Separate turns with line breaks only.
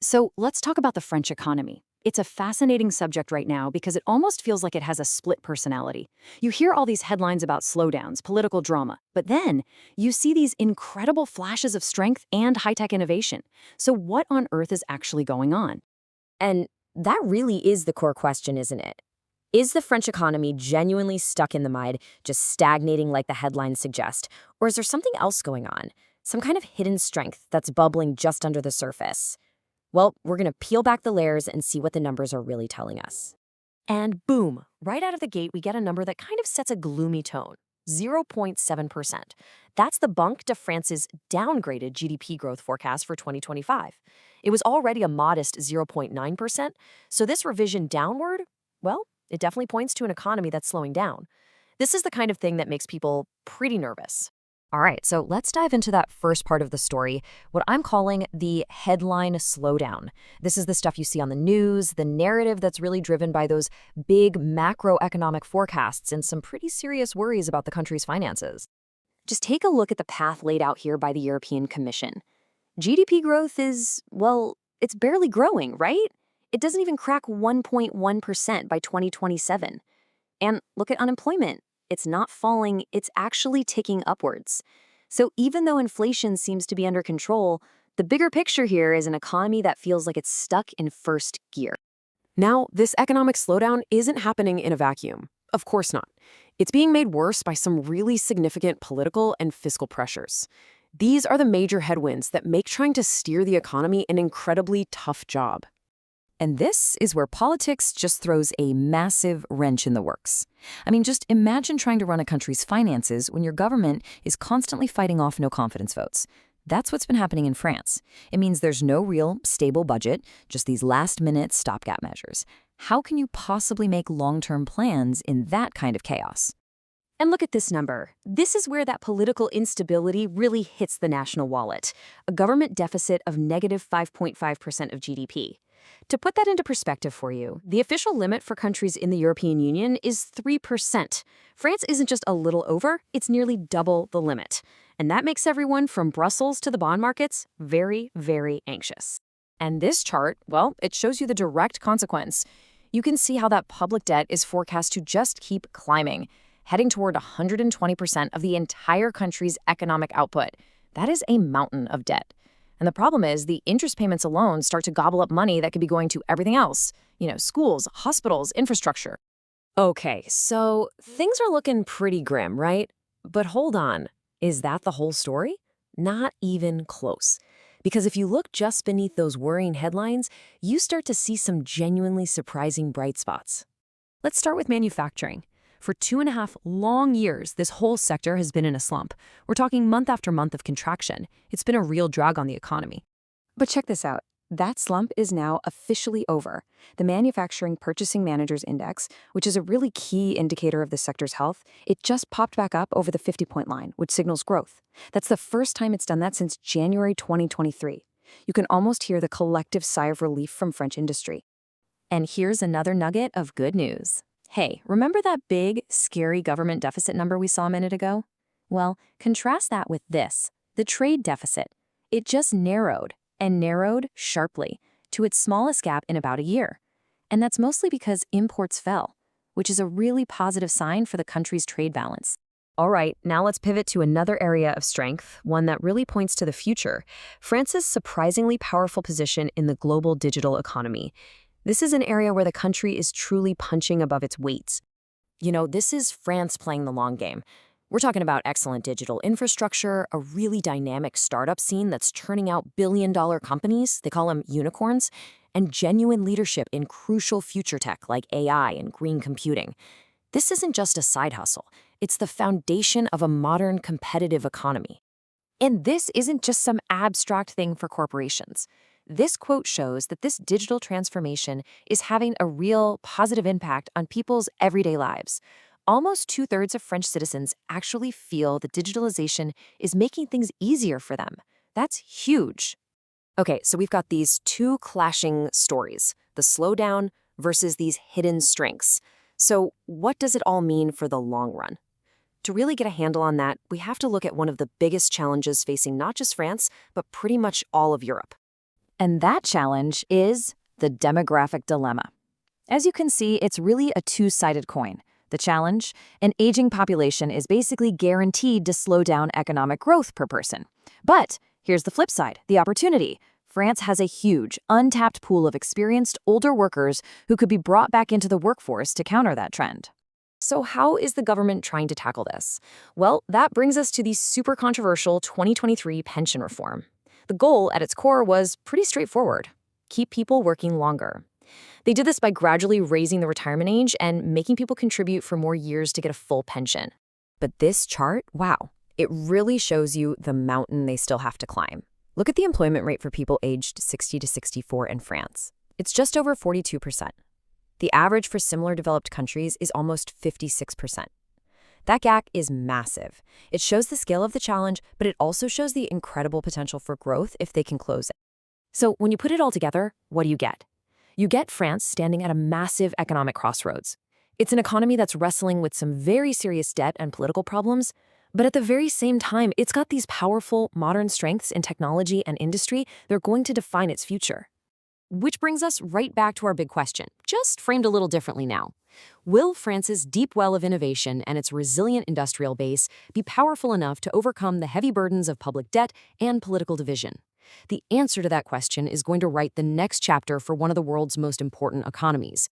So let's talk about the French economy. It's a fascinating subject right now because it almost feels like it has a split personality. You hear all these headlines about slowdowns, political drama, but then you see these incredible flashes of strength and high-tech innovation. So what on earth is actually going on?
And that really is the core question, isn't it? Is the French economy genuinely stuck in the mud, just stagnating like the headlines suggest? Or is there something else going on? Some kind of hidden strength that's bubbling just under the surface? Well, we're going to peel back the layers and see what the numbers are really telling us. And boom, right out of the gate, we get a number that kind of sets a gloomy tone. 0.7%. That's the Banque de France's downgraded GDP growth forecast for 2025. It was already a modest 0.9%, so this revision downward, well, it definitely points to an economy that's slowing down. This is the kind of thing that makes people pretty nervous.
All right, so let's dive into that first part of the story, what I'm calling the headline slowdown. This is the stuff you see on the news, the narrative that's really driven by those big macroeconomic forecasts and some pretty serious worries about the country's finances. Just take a look at the path laid out here by the European Commission. GDP growth is, well, it's barely growing, right? It doesn't even crack 1.1% by 2027. And look at unemployment. It's not falling, it's actually ticking upwards. So even though inflation seems to be under control, the bigger picture here is an economy that feels like it's stuck in first gear.
Now, this economic slowdown isn't happening in a vacuum. Of course not. It's being made worse by some really significant political and fiscal pressures. These are the major headwinds that make trying to steer the economy an incredibly tough job.
And this is where politics just throws a massive wrench in the works. I mean, just imagine trying to run a country's finances when your government is constantly fighting off no confidence votes. That's what's been happening in France. It means there's no real, stable budget, just these last-minute stopgap measures. How can you possibly make long-term plans in that kind of chaos? And look at this number. This is where that political instability really hits the national wallet. A government deficit of negative 5.5% of GDP. To put that into perspective for you, the official limit for countries in the European Union is 3%. France isn't just a little over, it's nearly double the limit. And that makes everyone from Brussels to the bond markets very, very anxious. And this chart, well, it shows you the direct consequence. You can see how that public debt is forecast to just keep climbing, heading toward 120% of the entire country's economic output. That is a mountain of debt. And the problem is the interest payments alone start to gobble up money that could be going to everything else. Schools, hospitals, infrastructure.
Okay, so things are looking pretty grim, right? But hold on, is that the whole story? Not even close. Because if you look just beneath those worrying headlines, you start to see some genuinely surprising bright spots.
Let's start with manufacturing. For 2.5 long years, this whole sector has been in a slump. We're talking month after month of contraction. It's been a real drag on the economy. But check this out. That slump is now officially over. The Manufacturing Purchasing Managers Index, which is a really key indicator of the sector's health, it just popped back up over the 50-point line, which signals growth. That's the first time it's done that since January 2023. You can almost hear the collective sigh of relief from French industry. And here's another nugget of good news. Hey, remember that big, scary government deficit number we saw a minute ago? Well, contrast that with this, the trade deficit. It just narrowed, and narrowed sharply, to its smallest gap in about a year. And that's mostly because imports fell, which is a really positive sign for the country's trade balance. All right, now let's pivot to another area of strength, one that really points to the future, France's surprisingly powerful position in the global digital economy. This is an area where the country is truly punching above its weight. This is France playing the long game. We're talking about excellent digital infrastructure, a really dynamic startup scene that's churning out billion-dollar companies, they call them unicorns, and genuine leadership in crucial future tech like AI and green computing. This isn't just a side hustle. It's the foundation of a modern competitive economy. And this isn't just some abstract thing for corporations. This quote shows that this digital transformation is having a real positive impact on people's everyday lives. Almost 2/3 of French citizens actually feel that digitalization is making things easier for them. That's huge. Okay, so we've got these two clashing stories, the slowdown versus these hidden strengths. So what does it all mean for the long run? To really get a handle on that, we have to look at one of the biggest challenges facing not just France, but pretty much all of Europe.
And that challenge is the demographic dilemma. As you can see, it's really a two-sided coin. The challenge, an aging population is basically guaranteed to slow down economic growth per person. But here's the flip side, the opportunity. France has a huge, untapped pool of experienced older workers who could be brought back into the workforce to counter that trend.
So how is the government trying to tackle this? Well, that brings us to the super controversial 2023 pension reform. The goal at its core was pretty straightforward: keep people working longer. They did this by gradually raising the retirement age and making people contribute for more years to get a full pension.
But this chart, wow, it really shows you the mountain they still have to climb. Look at the employment rate for people aged 60 to 64 in France. It's just over 42%. The average for similar developed countries is almost 56%. That gap is massive. It shows the scale of the challenge, but it also shows the incredible potential for growth if they can close it.
So when you put it all together, what do you get? You get France standing at a massive economic crossroads. It's an economy that's wrestling with some very serious debt and political problems, but at the very same time, it's got these powerful, modern strengths in technology and industry that are going to define its future. Which brings us right back to our big question, just framed a little differently now. Will France's deep well of innovation and its resilient industrial base be powerful enough to overcome the heavy burdens of public debt and political division? The answer to that question is going to write the next chapter for one of the world's most important economies.